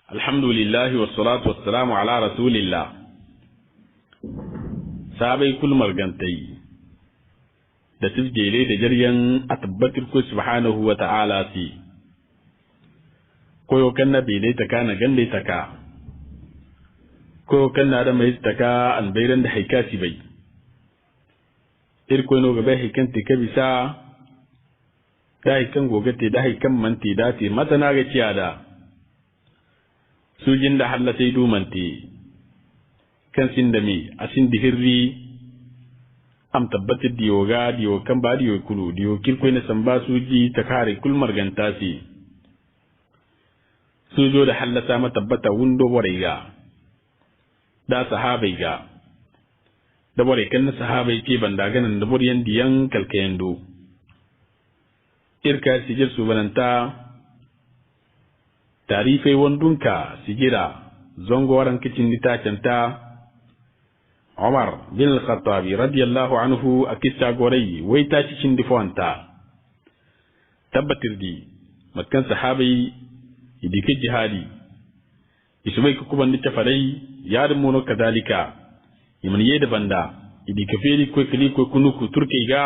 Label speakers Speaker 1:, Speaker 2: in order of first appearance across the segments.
Speaker 1: Alhamdulillah wassalatu wassalamu ala rasulillah. Sabai kul margantai da tifjele da jaryan a tabbatar ko subhanahu wa ta'ala si koyo kan na bele ta kana gande ta ka koyo kan na da mai ta ka an bayran da haikasi bai irko no gaba haikan te kabisa da haikan gogate da haikan manti da te matana ga ciyada sujin da hallatai dumanti kan sin da mi asin dihirri am tabbatar diyo kan ba diyo kulu diyo kirkoi na samba suji ta kare kulmar gantasi sujo da hallata ma tabbata wundo waraiga da sahabai ga da warai kan na sahabai ke banda ganin da buryan diyan kalkayan do irka sijir su bananta tarifai wandunka sigira zongo waran kicin litacenta Umar bin al-Khattabi radiyallahu anhu akissa gorai wai ta cikin difonta tabbatir di makkan sahabai idike jihadi isubai kuban da tafarai yarin mono kadalika iman yeda banda idike feri ko kili ko kunuku turke ga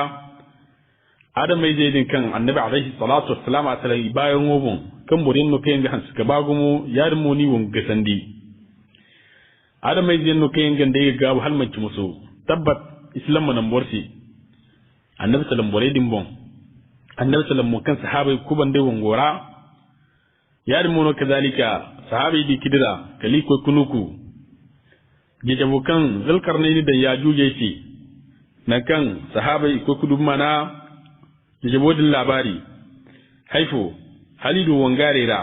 Speaker 1: adam mai zaidin kan annabi alaihi salatu wassalam a talai bayan wobun kan burin no kayan ga suka bagumo yarin moni won gasandi adam mai zaidin no kayan ga da ga hal manci musu tabbat islam nan borsi annabi sallam bore dimbon annabi sallam kan sahabai kuban dai wongora yarin mono kazalika sahabai di kidira kali ko kunuku jijabo kan zulkarnaini da ya juje shi na kan sahabai ko kudu mana jabodin labari haifo halidu wangarera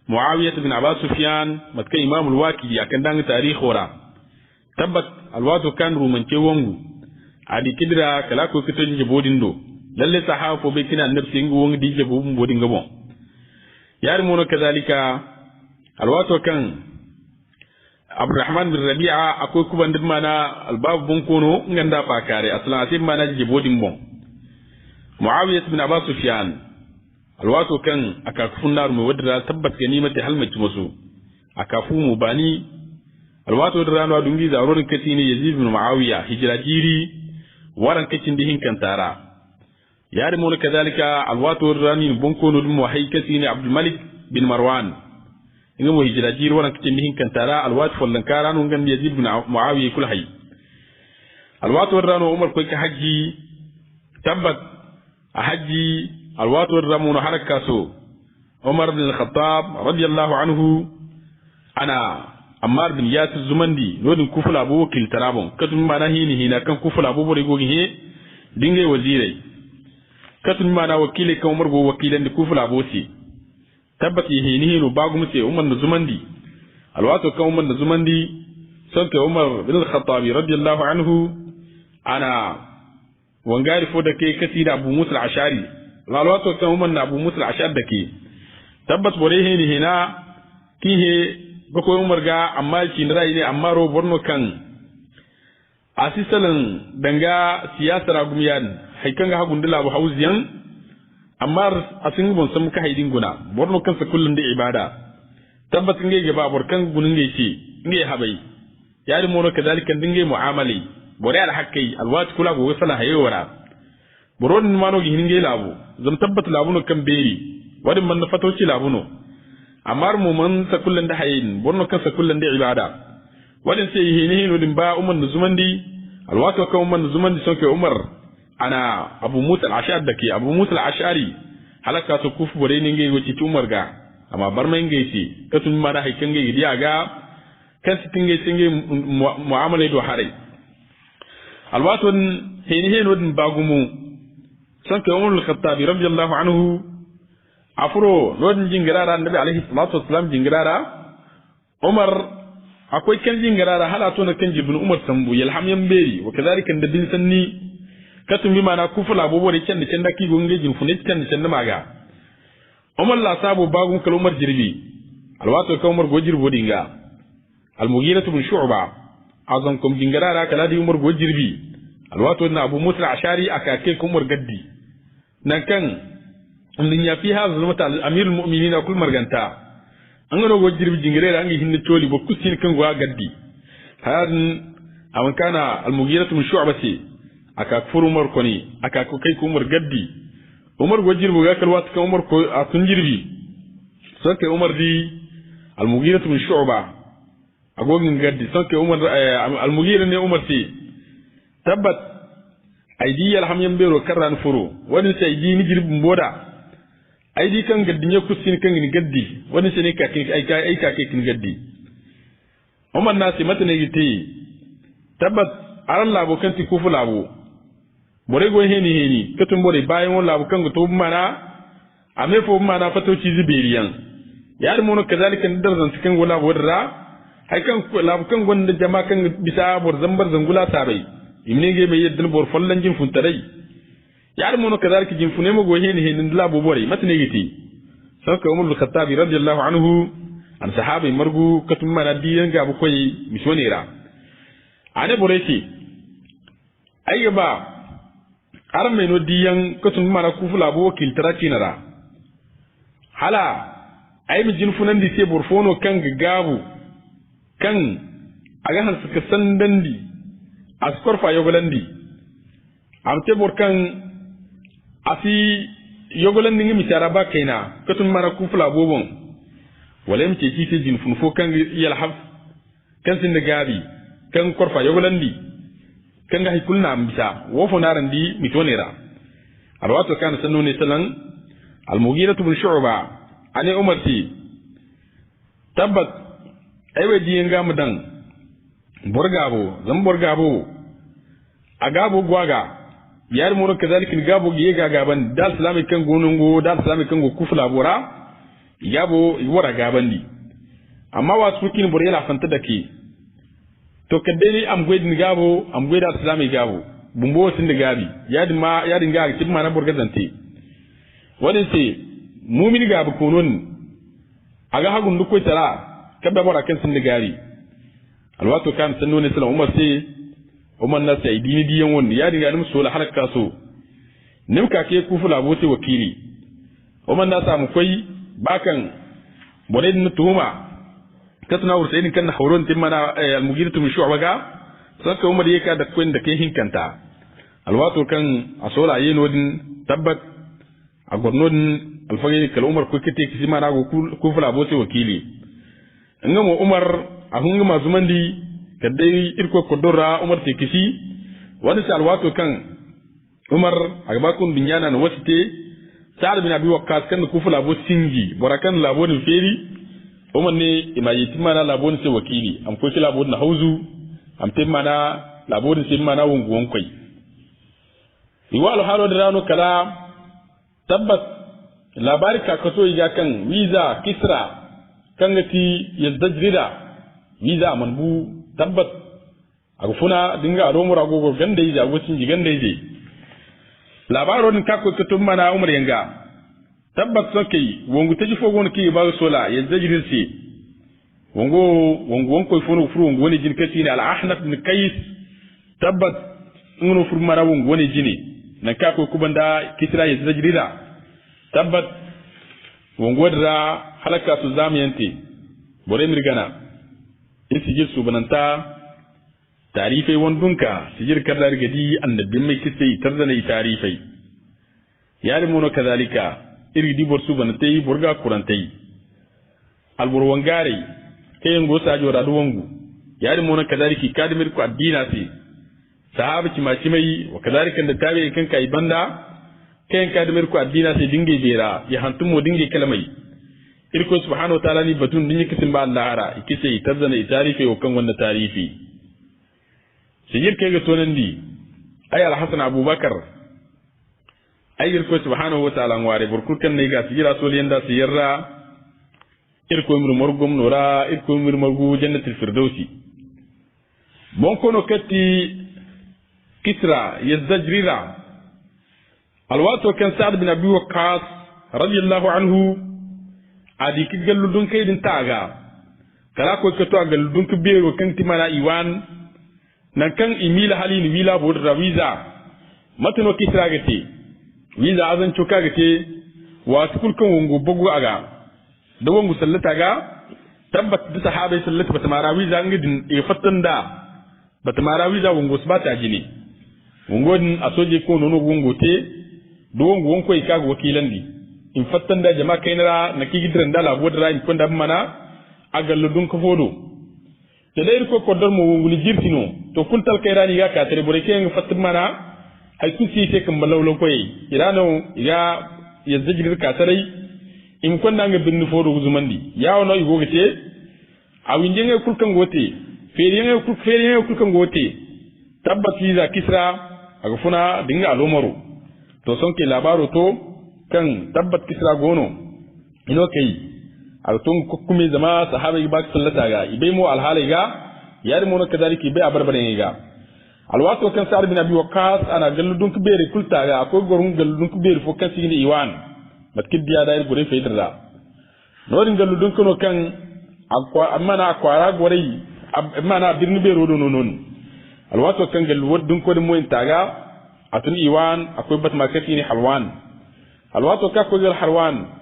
Speaker 1: muawiyah bin abbas sufyan matka imam al-waqidi akan dan tarihi ora tabbat alwato kan rumance wangu adi kidra kala ko kito jabodin do lalle sahafo be kina nafsi ngu wangu di jabodin bodin gabon yar mono kazalika alwato kan abdurrahman bin rabi'a akoy kubandir mana albab bon kono nganda fa kare aslan asim mana jabodin bon muawiyah bin abbas sufyan alwato kan akafun nar mu wadda tabbat ganimati halmati musu akafu mu bani alwato da rano dungi zaro da kati ne yazid bin muawiya hijra jiri waran kacin dihin kan tara yari mu kadalika alwato da rani bonko no dum wahai kati ne abdul malik bin marwan inga mu hijra jiri waran kacin dihin kan tara alwato fallan karano ngan yazid bin muawiya kul hay alwato da rano umar ko ka haji tabbat a hajji alwato ramuna haraka so Umar bin al-Khattab radiyallahu anhu ana Ammar bin Yasir Zumandi lodin kufula Abu Wakil Tarabon katun mana hina kan kufula Abu Bore gogi he dingai wazirai katun mana wakile kan Umar go wakilan da kufula Abu Si tabbati hini no bagu mute Umar da Zumandi alwato kan Umar da Zumandi sanka Umar bin al-Khattab radiyallahu anhu ana wangari fo da ke kasi da Abu Musa al-Ashari lalwato kan umman na Abu Musa al-Ashari da ke tabbat bore he ni hina ki he bako umar ga amma ki rai ne amma ro borno kan asisalan danga siyasar agumiyan haikan ga hagundula bu hauziyan amma asin bon sam ka haidin guna borno kan sa kullun da ibada tabbat nge ga babur kan gunun nge ce nge habai yari mono kadalika dinge mu'amali bore al hakkai alwat kula go sala hayewara boron mano gi hinge labu zam tabbat labu no kan beri wadin man fatoci labu no amar mu man sa kullan da hayin borno kan sa kullan da ibada wadin sai hini no din ba umman zumandi alwato kan umman zumandi sonke umar ana Abu Musa al-Ashari dake Abu Musa al-Ashari halaka to kufu bore ne nge wuci umar ga amma bar mai nge si katun ma da haikan nge diya ga kan sitinge singe mu'amala do hare alwato hini no din bagumu sanke Umar al-Khattabi radiyallahu anhu afro lodin jingirara annabi alaihi salatu wassalam jingirara Umar akwai kan jingirara halato na kan jibin Umar sambu yalham yamberi wa kadhalika da bin sanni katun bi mana kufula bobo da kan da can da ki gonge jin funit kan da can da maga Umar la sabu bagun kal Umar jirbi alwato kan Umar go jirbo dinga al-Mughira bin Shu'ba azan kum jingirara kala di Umar go jirbi alwato na Abu Musa al-Ashari akake Umar gaddi nan kan ndin ya fi hazu mata amirul mu'minin kul marganta an gano go jirbi jingire da an hinne toli bo kusin kan go gaddi hadin awan kana al-mughiratu min shu'bati aka kufur umar koni aka ko kai ko umar gaddi umar go jirbi ga kal wat kan umar ko atun jirbi soke umar di al-mughiratu min shu'ba agogin gaddi soke umar al-mughira ne umar ti tabbat aidi alhamyan bero karran furo wani sai di ni jirbi mboda aidi kan gaddi ne kusin kan ni gaddi wani sai ne ka kin ai ka kin gaddi umar nasi matane yiti tabbat aran labo kan ti kufu labo bore go heni katun bore bayan won labo kan to mana ame fo mana fatoci zibiriyan yar mono kazalika darzan cikin gola bodra hay kan labo kan gonda jama kan bisa bor zambar zangula sabai imne ge mai yedin bor fallan jin funtarai yar mono kazalika jin fune mo go heni labo bore matane yiti saka umar al-khattabi radiyallahu anhu an sahabi margu katun mana diyan ga bu koyi misonera ane boreki ayba arme no diyan katun mana kufula bo kiltara kinara hala ay mi jin funan di se borfono kan gabu kan aga han suka sandandi askor fa yogolandi amte borkan asi yogolandi ngi misara ba kaina katun mana kufula bobon walem ce ci se jin fun fo kan yalhaf kan sin gabi kan korfa yogolandi kan ga hikulna ambisa wo fo narandi mitonera alwato kan sanno ne salan al-mughiratu bin shu'ba ane umarti tabbat aywe diyen ga mudan borgabo zan borgabo agabo gwaga yar muro kazalika gabo giye ga gaban dal islami kan gonungo dal islami kan go kufla bora yabo wara gabandi amma wasu kin bor yana fanta dake to kadeni am gwedin gabo am gweda islami gabo bumbo sin da gabi yadin ga tin ma na borga zante wani ce mu'min gabu konon aga hagun duk ko tara kabda bora kan sin da gari alwato kan sanno ne sallallahu umar sai umar na sai dini diyan won yadin ga dum sola haraka so nim ka ke kufula bote wakili umar na samu koi bakan bore din tuhuma katuna ursaini kan hawron timana al-mughiratu min shu'ba ga saka umar yeka da koin da kai hinkanta alwato kan asola yeno din tabbat a gornodin alfagi kal umar ko kite kisi mana go kufula bote wakili ngamo umar a hunga mazumandi kadai irko kodora umar te kisi wani sa alwato kan umar agba kun binyana na wasite sa'ad bin abi waqqas kan kufula bo singi borakan labon feri umar ne imayiti mana labon se wakili am ko ki labon na hauzu am te mana labon se mana wongu wonkoi iwalo halo da rano kala tabbas labari ka kaso iga kan visa kisra kan gati yazdajrida visa manbu tabbas agfuna dinga aromura gogo ganda yi jago singi ganda yi labaron ka ko katum mana umar yanga tabbat sokai wongu taji fogon ki ba sola yazdajrirsi wongo furu wongo woni jin kasi ni al-ahnaf bin qais tabbat ngono furu mara wongo woni jini nan ka ko kubanda kisra yazdajrida tabbat wongo dra halaka su zamiyante bore mirgana isi su bananta tarifai wandunka sijir kadar gadi annabin mai kisse tarzana tarifai yari mono kazalika iri di borsu banatai burga kurantai albur wangare kayan gosa jora duwangu yari mono kazaliki kadimir ku addina si sahabi ci mai wa kazalika da tabi kan kai banda kayan kadimir ku addina si dinge bera ya hantumo dinge kalmai irko subhanahu wa ta'ala ni batun dinge kisin ba Allah ara ikise tarzana tarifai wa kan wannan tarifi sijir ke ga tonan di ay al-hasan abubakar ay irko subhanahu wa ta'ala ngware burkukan ne ga sijira sol yanda siyarra irko mir morgum nora irko mir morgu jannatul firdausi bon kono katti kisra yazdajrira alwato kan sa'd bin abi waqqas radiyallahu anhu adi kigallu dun kaydin taga kala ko to agal dun bero kan timana iwan nan kan imila halin wila bodra visa matno kisra gate visa azan choka gate wa tukul kan wongo bogu aga da wongo sallata ga tabbat da sahabai sallata bata marawi za ngidin e fattanda bata marawi za wongo sbata jini wongodin asoje ko nono wongo te do wongo wonko e kago wakilandi in fattanda jama'a kainara na kigidran dala bodra in konda mana agal dun ko fodo te dai ko kodor mo wongo ni jirtino to kuntal kairani ga ka tere bore kenga fatmana hay kusi te kam balawlo koy irano ya yazjir ka tarai in konda nga bindu fodo guzumandi yawo no igo gete awinje nga kulkan gote feriye kulkan gote tabbati za kisra aga funa dinga alomaru to sonke labaro to kan tabbat kisra gono ino kai altun kukkumi zama sahabai ba sallata ga ibai mu alhalai ga yari mu kadaliki bai abarbare ga alwato kan sa'ad bin abi waqas ana galludun kubere kulta ga akwai gorun galludun kubere fo kan sigini iwan matkid biya da gure faidra norin galludun kuno kan akwa amana akwara gore amana birni be rodo nonon alwato kan galludun ko mo intaga atun iwan akwai bat makati ni halwan alwato ka ko gal halwan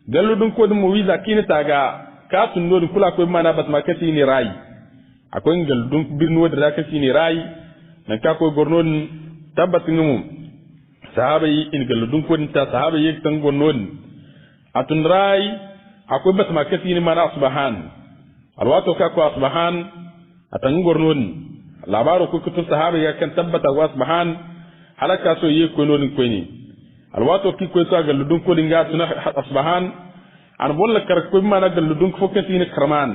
Speaker 1: galludun ko mo wiza kini taga ka tun no kula ko mana bat makati ni rai akwai galludun birni wadda ka ni rai nan ka ko gornon tabbatin mu sahabai in galludun ko ta sahabai yek tan gornon atun rai akwai bat makati ni mana subhan alwato ka ko subhan atan gornon labaro ko kutu sahabai ya kan tabbata wa subhan halaka so yek ko non ko ni alwato ki ko ta galludun ko dinga tuna subhan an bolla kar ko mana galludun ko kati ni karman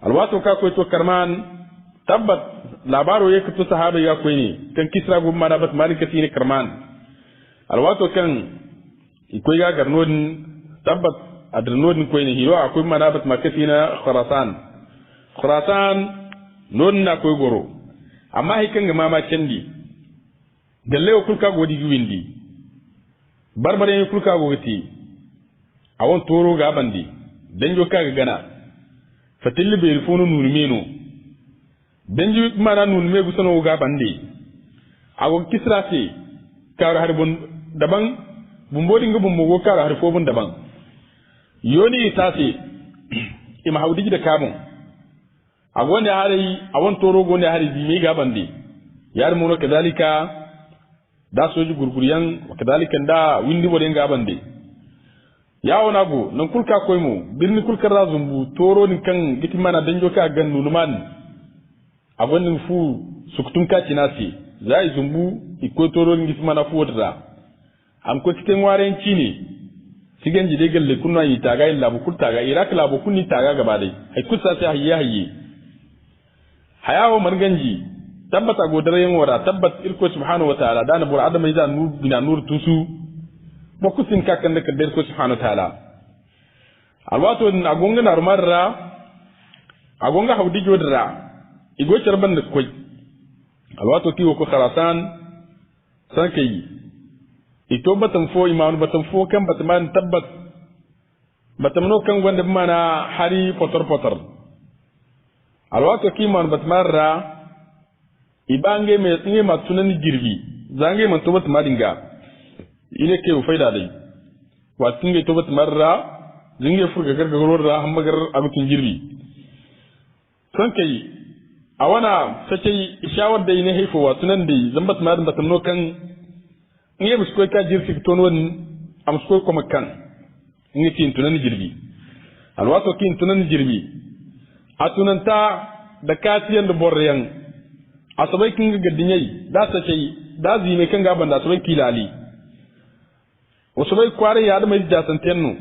Speaker 1: alwato ka ko to karman tabbat labaro yake to sahaba ya koyi ne kan kisra gum mana bat malikati ne karman alwato kan ikoy ga garnodin tabbat adrenodin koyi ne hiro akoy mana bat makati na khurasan non na koy goro amma hikan ga mama candi dalle ko kulka godi windi barbare ko kulka goti awon toro ga bandi danjo ka ga gana fatilli be rifonu nurmeno danju mana nun me gusano ga bande ago kisra se kar har bon daban bumbodi ngum mo go kar har fo bon daban yoni tase ima hawdiji da kamun ago ne hari awon toro go ne hari bi ga bande yar mu no kadalika da soji gurguriyan kadalika da windi bode ga bande yawo nago nan kulka koymo birni kulka razumbu toro ni kan giti mana danjo ka gannu numan agonin fu sukutun kaci nasi zai zumbu iko toro ngi mana fu wata am ko kiten waren ne sigen jide galle kunna yi taga illa bu kutaga irak la bu kunni taga gaba dai ai kusa sai hayya hayawo marganji tabbata godare yin wara tabbat irko subhanahu wa ta'ala dana bur adama iza nur bina nur tusu bokusin kakan da kaddar ko subhanahu wa ta'ala alwato agonga narmarra agonga hawdi jodra igo charban da koy alwato kiwo ko kharasan sankai ito batan fo imanu batan fo kan batman tabbat batamno kan gonda mana hari potor alwato kiman batmarra ibange me tsinge matunan girbi zange man to batmadinga ile ke faida dai watinge to batmarra zinge furga gargarorra hammagar abutun girbi sankai a wana sace shawar da ne haifowa tunan da zambat ma da batamno kan nge musko ka jirfi tonon am sko ko makkan nge tin tunan jirbi alwato kin tunan jirbi atunan ta da kasiyan da boryan asabai kin ga dinyai da sace da zime kan gaban da asabai kilali wasabai kware ya da mai jasan tenno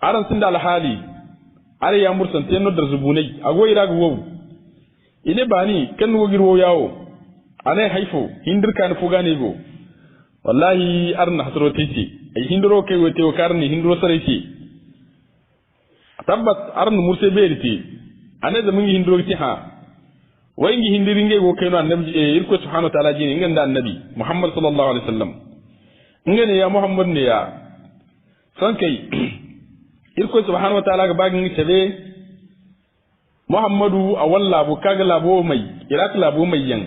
Speaker 1: aran sun da alhali are ya mursan tenno da zubunai agoyi raga wow ile bani kan wogir wo yawo ane haifo hindir kan fu gane go wallahi arna hasro tici ai hindiro kai wote o karni hindiro sare ci tabbat arna murse berti ane da mun hindiro ti ha wai ngi hindiri nge go kai no annabi irko subhanahu wa ta'ala jini nganda annabi muhammad sallallahu alaihi wasallam ngene ya muhammad ne ya san kai irko subhanahu wa ta'ala ga bagin tabe muhammadu a walla bu kaga labo mai irak labo mai yan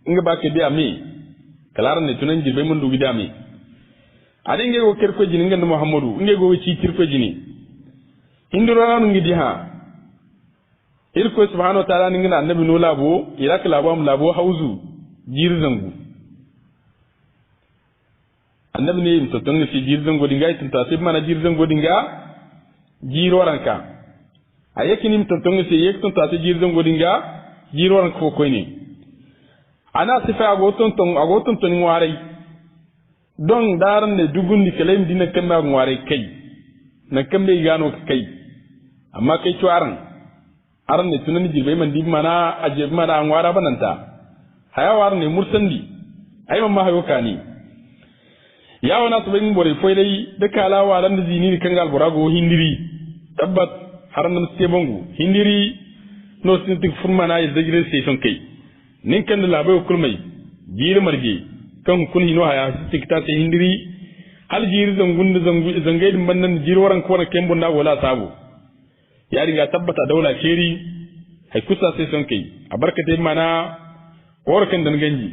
Speaker 1: inga ba ke biya me kalaran ne tunan jirbe mun dugi da me adin nge go kerko jini nganda muhammadu nge go ci kirko jini indiro nanu ngi di ha irko subhanahu wa ta'ala ningina annabi no labo iraka labo am labo hauzu jirzangu annabi ne to tonga si jirzango dinga tinta sai mana jirzango dinga jiroranka ayekini to tonga si yek tonta sai jirzango dinga jiroranka ko koyni ana sifa agoton ton ngwarai don daran ne dugundi kalaim dina kamba ngwarai kai na kambe gano kai amma kai tuaran aran ne tunani jirbe man di mana aje mana ngwara bananta hayawar ne mursandi ai mamma hayo kani yawo na subin bore foi dai da kala waran da zini kan gal borago hindiri tabbat haran nan se bongu hindiri no sintik furmana ya zagire station kai nin kan labai kulmai jiri marge kan kun hino haya tikta sai hindiri hal jiri zangun zangai din bannan jiri waran ko na kembon na wala sabo ya riga tabbata daula keri hay kusa sai son kai a barkate mana korkan dan ganji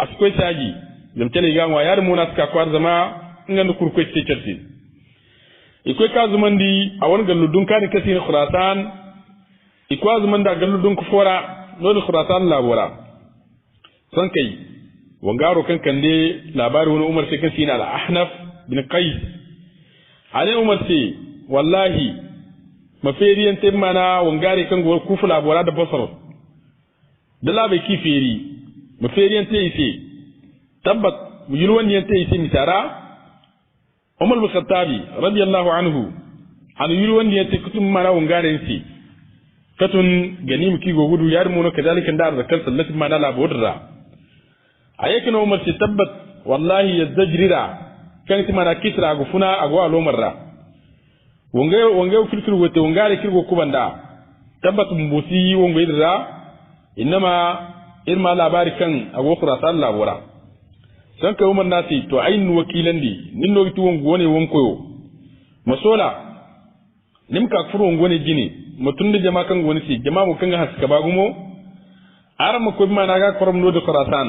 Speaker 1: askoi saji zamtale ga wa yar muna suka kwar zama ngan kurko ce certi ikoi ka zumandi a wani galludun kan kasi ne khurasan ikwa zumanda galludun ku fora no da khurasan labora son kai wangaro kan kande labari wani umar sai kasi na al-ahnaf bin qais ale umar sai wallahi maferiyan temmana wangare kan gowar kufu labora da basar da labai kiferi maferiyan tayi tabbat yulwan yan tayi mitara umar bin khattabi radiyallahu anhu an yulwan yan tayi kutum mana wangare si katun ganim ki go gudu yar mu no kadalika da zakar sallati mana labodra ayekin umar si tabbat wallahi yazjrira kan timana kisra gufuna agwa lomarra wonge kirkir wote wongare kirgo kubanda tabbat mbusi wonge idra inma irma labari kan ago khurasan labora san ka umar nati to ayin wakilandi ninno gitu wongo ne wonkoyo masola nimka furu wongo ne gini mutun jama kan goni si jama mu kan haska bagumo aram ko ma naga korom no de khurasan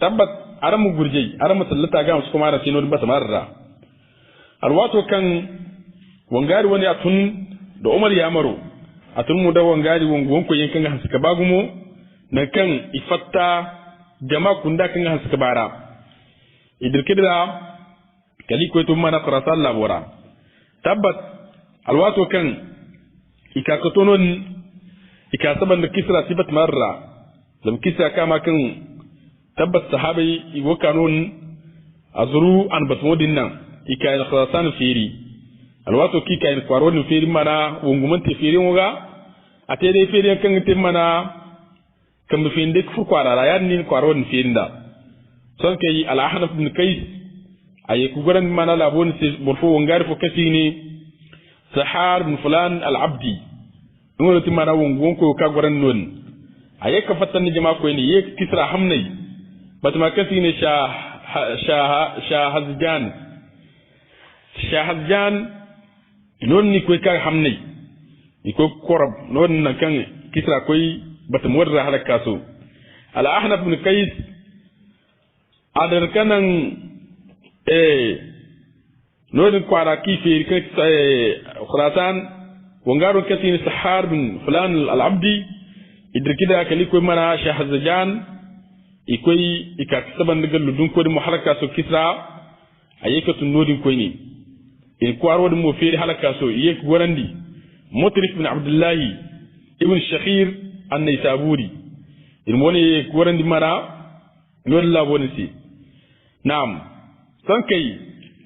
Speaker 1: tabbat aram gurjey aram sallata ga su kuma ra sino bata marra alwato kan wangari wani atun da Umar ya maro atun mu da wangari wonko yankan ga haska bagumo na kan ifatta jama kunda kan haska bara idirkida kali ko to mana khurasan labora tabbat alwato kan ikakatonon ikasaban da kisra sibat marra lam kisra kama kan tabbat sahabai iwokanon azuru an basmodin nan ikayin khurasan firi alwato kika in kwaro ni feri mana wonguman te feri ngoga ate dai feri kan te mana kam fi ndek fu kwara ra yan ni kwaro ni feri nda son kay al ahnaf bin kais ay ku goran mana la bon se borfo wongar fo kasini sahar bin fulan al abdi ngono ti mana wongon ko ka goran non ay ka fatan jama ko ni yek kisra hamnai batma kasini shahazjan non ni koy ka hamnai iko korab non na kan kisra koy batam warra halaka so al ahnaf bin qais adar kanan non kwara kifi kan khurasan wangaro katin sahar bin fulan al abdi idrikida kali koy mana shahazjan ikoy ikaksaban daga ludun ko mu halaka so kisra ayekatu nodin koy ni in kwaro da mofiri halaka so yek gorandi mutrif bin abdullah ibn shakhir an-naysaburi in woni gorandi mara non la bonisi na'am san kai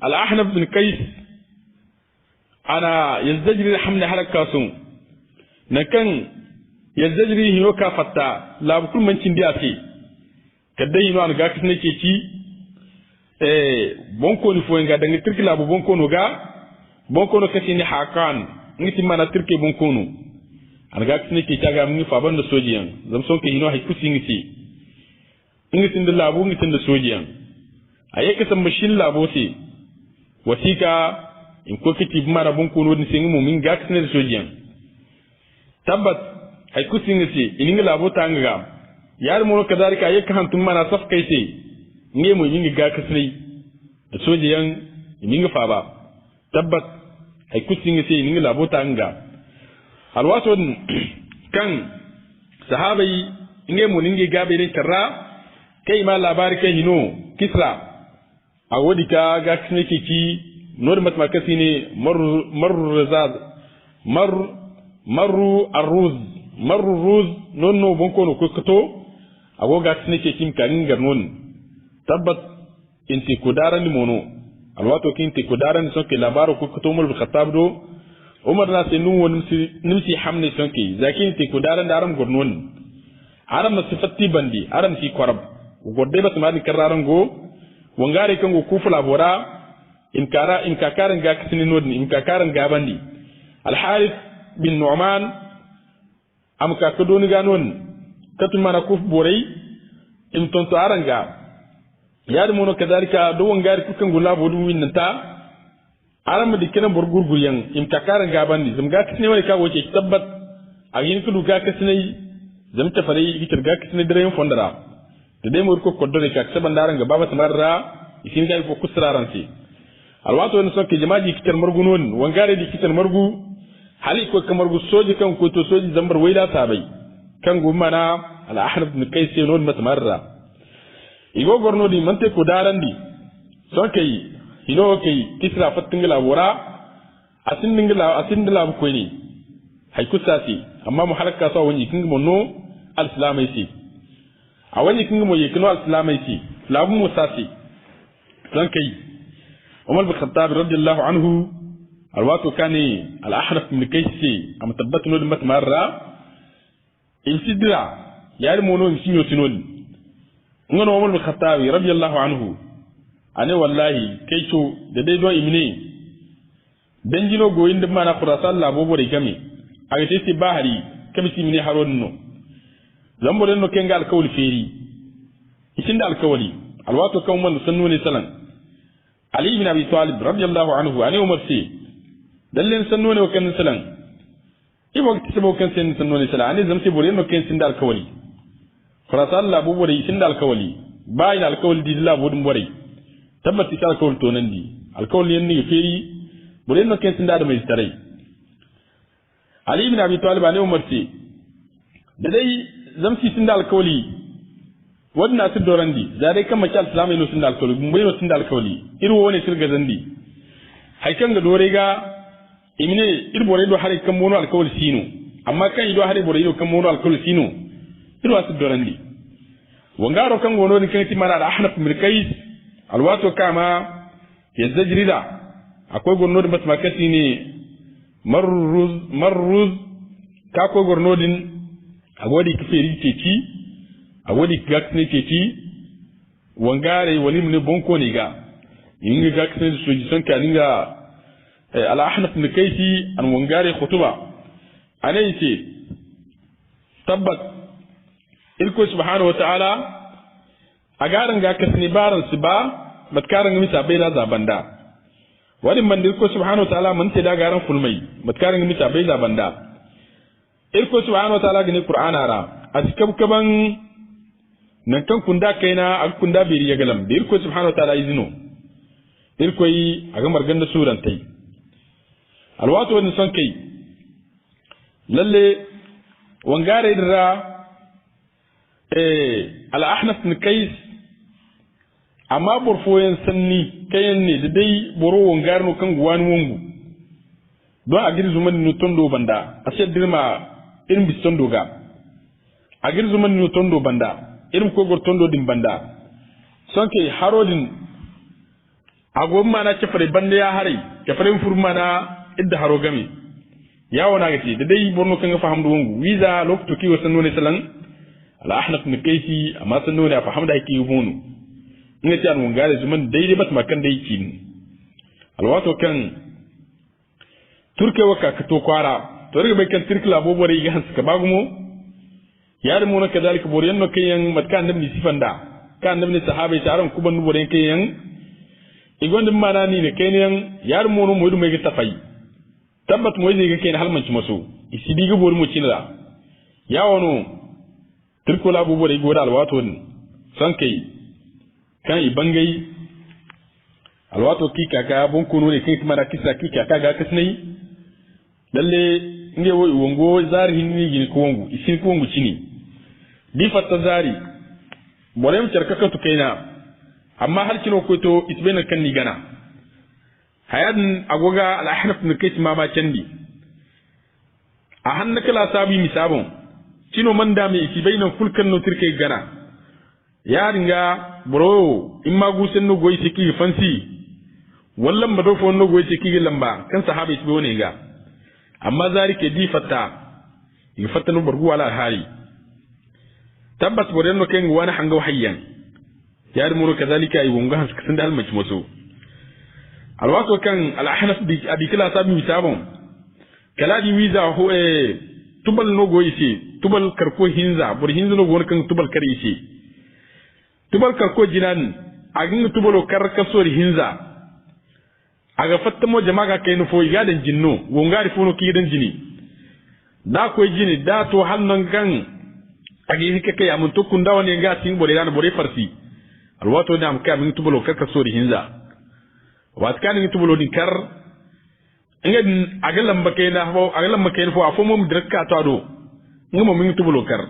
Speaker 1: al-ahnaf bin qais ana yazjri hamla halaka so nakan yazjri hino ka fatta la bukul mancin dia ce kadai hino an ga kisne ke ci bonko ni fo nga dangi tirki labu bonko no ga bonko no kasi ni hakan ngiti mana tirki bonko no an ga kisne ke taga mi fa banda sojiyan zam son ke hino hay kusi ngiti nda labu ngiti nda sojiyan ayeka san mashin labo se wasika in ko kiti mara bonko no ni singi mu min ga kisne da sojiyan tabbat hay kusi ngiti ininga labo tanga yar mo kadalika ayeka hantum mana saf kai se nge mu yinga ga kasri da sojiyan yinga fa ba tabbat ay kusinga sai yinga labota anga alwato kan sahabai inge mun inge gabe ne karra kai ma labari kai hino kisra a wodi ka ga kisne ki nor mat makasi ne marru arruz nonno bonko no kukato agoga kisne ki kan garnon tabbat inti kudaran mono alwato kinti kudaran sonke labaro kukato mul khattab do umar na sai nun nimsi hamne sonke zakin ti kudaran daram gornon aram na sifatti bandi aram si korab godde bat mali kararan go wangare kan go kufula bora in kakaran ga kisni nodni in kakaran ga bandi al harith bin nu'man am ka kadoni ga non katun mana kuf borai in tonto aranga yar mono kadalika do wangare kukan go labo dum winnata aram dikena bor gurguryan in kakaran ga bandi zum ga kisni wani ka woce tabbat a yin kudu ga kisni zam ta fare gitar ga kisni dare fondara da dai mur ko kodore ka saban daran ga baba tamarra isin ga ko kusraran si alwato ne sokke jamaji kitar margu non wangare di kitar margu hali ko kamar gu soji kan ko to soji zambar waida sabai kan gumana al ahnab ibn qais non matamarra igo gorno di mante ko darandi sokke hino kai kisra fatingla wora asindingla ko ni hay kusasi amma mu halaka so wani kin mo no al islamai si a wani kin mo yekino al islamai si labu musasi dan kai Umar bin Khattab radiyallahu anhu alwato kani al ahnaf min kaysi am tabbatu no mat marra il sidra yar mo no sinyo tinol ngono Umar bin Khattab radiyallahu anhu ane wallahi kayto da dai do imine danjino goyin dum mana khurasan la bobo de gami agate si bahari kami si mini haronno zambo den no kengal kawli feri isinda al kawli alwato kan man sannu ne salan Ali ibn Abi Talib radiyallahu anhu ani Umar si dallen sannu ne kan salan ibo tisbo kan sannu ne salan ani zamsi bore no kan sinda al kawli khurasan la bobo de isinda al kawli bayin al kawli dilla bodum bore tabbati kal kawli to nandi al kawli yenni feri bore no kan sinda da mai tarai Ali ibn Abi Talib ne Umar ce da dai zamsi sinda alkawli wadna su dorandi da dai kan makal islamai no sinda alkawli mbai no sinda alkawli irwo woni sirga zandi haikan ga dore ga imine irbore do hare kan mono alkawli sino amma kan ido hare bore do kan mono alkawli sino irwa su dorandi wangaro kan gono ni kan ti mara da ahnaf mirkais alwato kama yazajrida akwai gono da basmakati ne marruz ka ko gornodin agodi kiferi ceci agodi gaksne ceci wangare walim ne bonko ne ga inga gaksne su ji son kaninga al ahnaf ne kaisi an wangare khutuba anai ce tabbat ilko subhanahu wa ta'ala agaran ga kasne baran su ba matkaran mi sabai da zabanda wani mandir ko subhanahu wa ta'ala man te da garan fulmai matkarin mi tabai da banda irko subhanahu wa ta'ala gani qur'ana ra askab kaban nan kan kunda kaina ak kunda biri ya galam da irko subhanahu wa ta'ala izino irko yi aga marganda suran tai alwato wani son kai lalle wangare dira al ahnaf bin qais amma burfoyen sanni kayan ne da dai boro wangar no kan guwani wongu don a girzu man no tondo banda a sai dirma irin bis tondo ga a girzu man no tondo banda irin ko gor tondo din banda sonke harodin ago mana kefare banda ya hare kefare furma na idda haro gami yawo na gati da dai borno kan ga fahamdu wongu wiza lokto ki wasanno ne salan al ahnaf ni kaisi amma sanno ne a fahamda ki yubunu ina ci an wangare zuman daidai bat makan da yake ni alwato kan turke waka ka to kwara to riga bai kan tirkla bobore ga hans ka bagumo yar mu na kadalika boriyan no kayan matkan da ni sifanda kan da ni sahabai taran kuban nu boriyan kayan igon mana ni ne kayan yar mu no mu mai ga tafai tabbat mu zai ga kayan halmanci maso isi diga bori mu cinra yawono tirkola bobore gora alwato ni san kai kan ibangai alwato kika ka bon kuno ne kai mara kisa kika ka ga kasnai lalle
Speaker 2: nge wo wongo zari hinni gini ko wongu isin ko wongu cini di fatta zari bolem cerkaka to kaina amma har kino ko to isbena kan ni gana hayan agoga al ahnaf ne kai mama candi a hanna kala sabi misabon cino manda me isbaina fulkan no tirke gana ya ringa bro imma gusen no goyi siki fansi wallan ba do fo no goyi siki lamba kan sahaba isbe woni ga amma zari ke di fatta yi fatta no bargu wala hali tabbas boden no ken wani hanga wahayyan yar muro kadalika yi wonga haska sanda al majmusu alwato kan al ahnaf bi abikala sabi misabon kala di wiza ho tubal no goyi si tubal karko hinza bur hinza no gon kan tubal kar isi tubal karko jinan agin tubalo kar kasori hinza aga fatta mo jama'a kai no fo igadan jinno wongari fo no kidan jini da ko jini da to hannan kan agi hike kai amun to kun dawo ne ga tin bore ran bore farsi alwato da am ka min tubalo kar kasori hinza wat kan ni tubalo din kar ngeen agalam bakay na fo agalam bakay fo afo mom direkka to ado ngamo min tubalo kar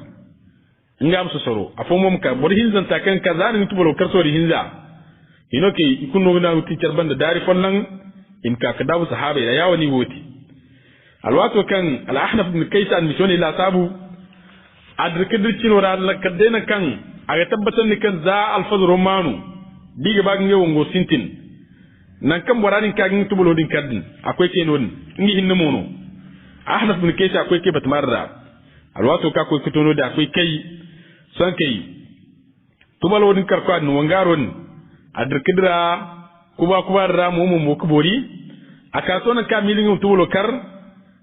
Speaker 2: ngam so soro afo mom ka bore hinza ta kan kaza ni tubalo kar sori hinza inoke ikunno na teacher banda dari fonnan in ka kadabu sahaba ya yawani woti alwato kan al ahnaf bin kaysan mishoni la sabu adrikadir cino ra la kadena kan aga tabbatan ni kan za al fadr romanu diga bag ngewo ngo sintin nan kan boranin ka ngin tubulo din kadin akwai ke non ngi hinna mono ahnaf bin kaysa akwai ke batmarra alwato ka ko kitono da akwai kai san kai tubalo din karko an wangaron adirkidra kuba ra mu kubori akaso nan ka milin tubulo kar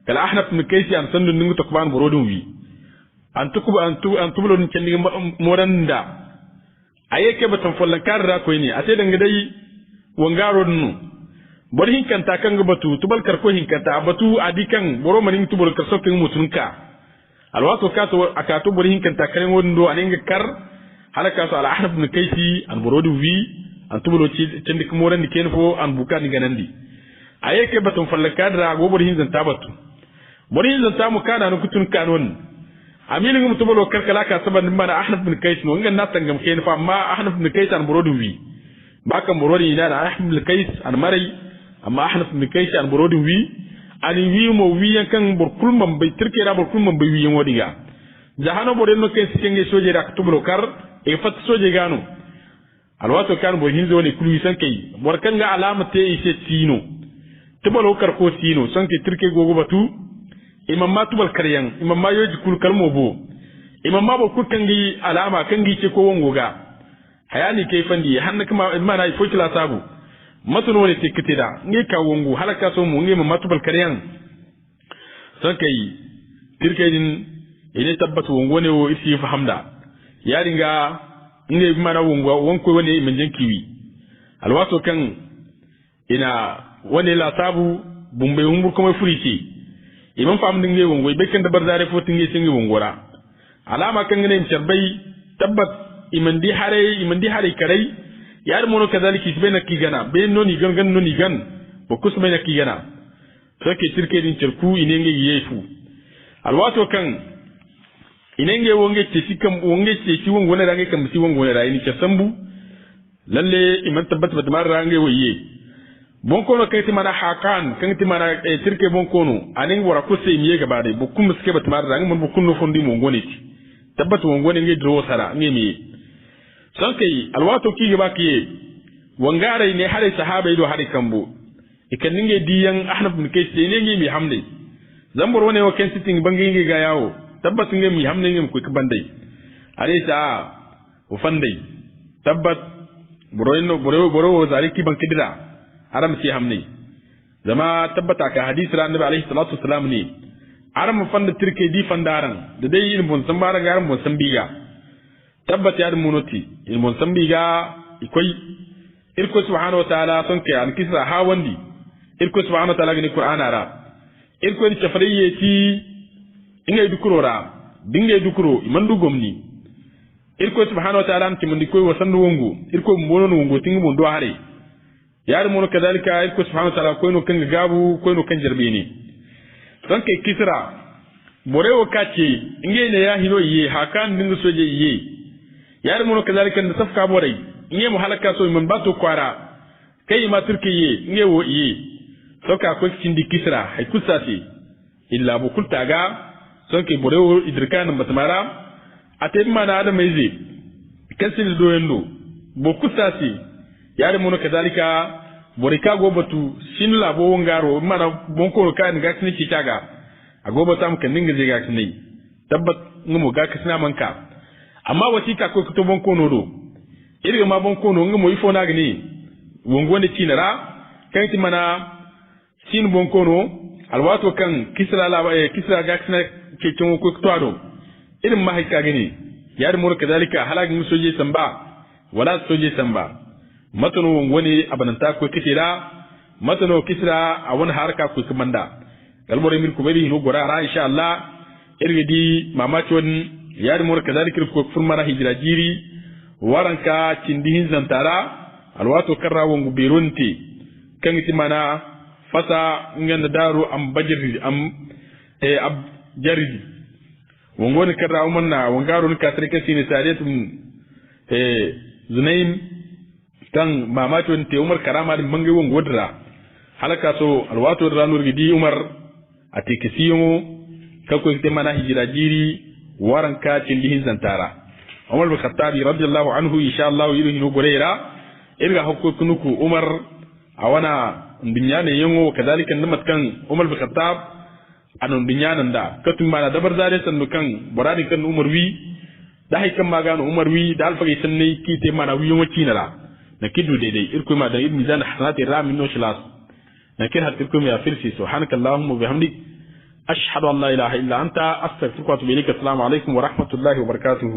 Speaker 2: kala ahnaf min kaysi an sandu ningu takban borodun wi an tubulo nin kendi moranda ayeke batan follan karra ko ni ate danga dai wangaro nu bor hin kanta kan batu tubal kar ko hin kanta batu adikan boro manin tubulo kar sokin mutunka alwato kato akato bor hin kanta karen wondo aninga kar halaka so ala ahnaf min kaysi an borodun wi an tubulo ci cendi ko morandi ken fo an buka ni ganandi ayeke batum falla kadra go bor hin zanta batu bor hin zanta mu kana no kutun kanon amini ngum tubulo karkala ka saban mana ahnaf bin kays no ngan natangam ken fa amma ahnaf bin kays an borodum wi baka borodi ina da ahnaf bin kays an marai amma ahnaf bin kays an borodum wi ani wi mo wi kan bor kulmam bay tirkera bor kulmam bay wi wodiga jahano boden no kays kenge soje rak tubulo kar e fat soje gano alwato kan bo hinzo ne kulu san kai bor kan ga alama te ise tino tubalo kar ko tino san ke tirke gogo batu imam ma tubal karyan imam ma yoji kul kalmo bo imam ma bo kul kangi alama kangi ce ko wongo ga hayani kai fandi hanna kuma imma na fo kila sabu matuno ne te kitida ngi ka wongo halaka so mu ngi imam ma tubal karyan san kai tirke din ine tabbatu wongo ne wo isi fahamda yaringa nge mana wonko wani min jankiwi alwato kan ina wani la sabu bumbe humbur kuma furici imam fam dinge wongo be kan da barzare fo tinge singi wongora alama kan ngene mcerbai tabbat imandi hare karai yar mono kazaliki sibena kigana be noni gan noni gan bo kusmena kigana sake tirke din cerku inenge yefu alwato kan inenge wonge ce sikam wonge ce ci wongo ne range kam ci wongo ne rayi ni ce sambu lalle iman tabbata bat mar range woyye bon kono kay ti mana hakan kan ti mana tirke bon kono anin wara ko se miye gaba dai bu kum ske bat mar range mon bu kunno fondi mo ngone ci tabbata wongo ne nge dro sara nge mi san kai alwato ki gaba ki wangare ne hare sahaba ido hare kambo ikan ninge diyan ahnaf bin kai se ne nge mi hamde zambor wone wa ken siting bangi nge ga yawo tabbat ngem mi hamne ngem ko bandai alisa o fandai tabbat boro zaliki ban kidira aram si hamne zama tabbata ka hadith ran nabi alaihi salatu wassalam ne aram fanda tirke di fandaran da dai in bon sambara ga aram bon sambiga tabbat ya munoti in bon sambiga ikoi irko subhanahu wa ta'ala son ke an kisra hawandi irko subhanahu wa ta'ala ni qur'ana ra irko ni tafriye ti ingay dukuro ra dingay dukuro mandu gomni irko subhanahu wa ta'ala anti mundi koy wasandu wongo irko mbono wongo tingi mo do hare yar mo kadalika irko subhanahu wa ta'ala koy no kan gabu koy no kan jarbini don kai kisra borewo kace inge ne ya hino yi hakan dinga soje yi yar mun kazalika da safka borai inge mu halaka so mun bato kwara kai ma turki yi inge wo yi soka ko cikin di kisra hay kusati illa bu kultaga son ke borewo idrikan matmara ate mana da mai zai kasin do yendo bo kusati yar mun kazalika borika go batu shin labo ngaro mana bonko kan ga kini citaga agoba tam kan dinga je ga kini tabbat ngumo ga kisna manka amma wasika ko to bonko no do irga ma bonko no ngumo ifo na gani wongonde tinara kan ti mana sin bonko no alwato kan kisra la kisra ga kisna ke tun ko to ado irin ma haika gani yar mur kadalika halagin soje samba wala soje samba matano wani abananta ko kisira matano kisra a wani harka ko kumanda galbore min ko bari no gora ra insha Allah irgidi mamaci wani yar mur kadalika ko furmara hijira jiri waranka cindihin zantara alwato karra wongu birunti kan timana fasa nganda daru am bajiri am ab jaridi wongoni karra umanna wongaro ni katrike sini saretum zunaim kan mamaci wani te umar karama din bangai wongo dira halaka so alwato dira nur gidi umar a tekisiyo kako ite mana hijira jiri waranka cindihin zantara umar bin khattabi radiyallahu anhu insha Allah yiru hinu goreira irga hakko kunuku umar a wana dunyane yango kadalika namat kan umar bin khattab anon dunyanan da katun mana dabar zare sannu kan boradi kan umar wi da hay kan magano umar wi da alfa sanne kite mana wi yango tinala na kidu daidai irko ma da ibn zan hasanati ramin no shilas na kin hatta irko ya firsi subhanakallahumma bihamdik ashhadu an la ilaha illa anta astaghfiruka wa atubu ilaik assalamu alaikum wa rahmatullahi wa barakatuh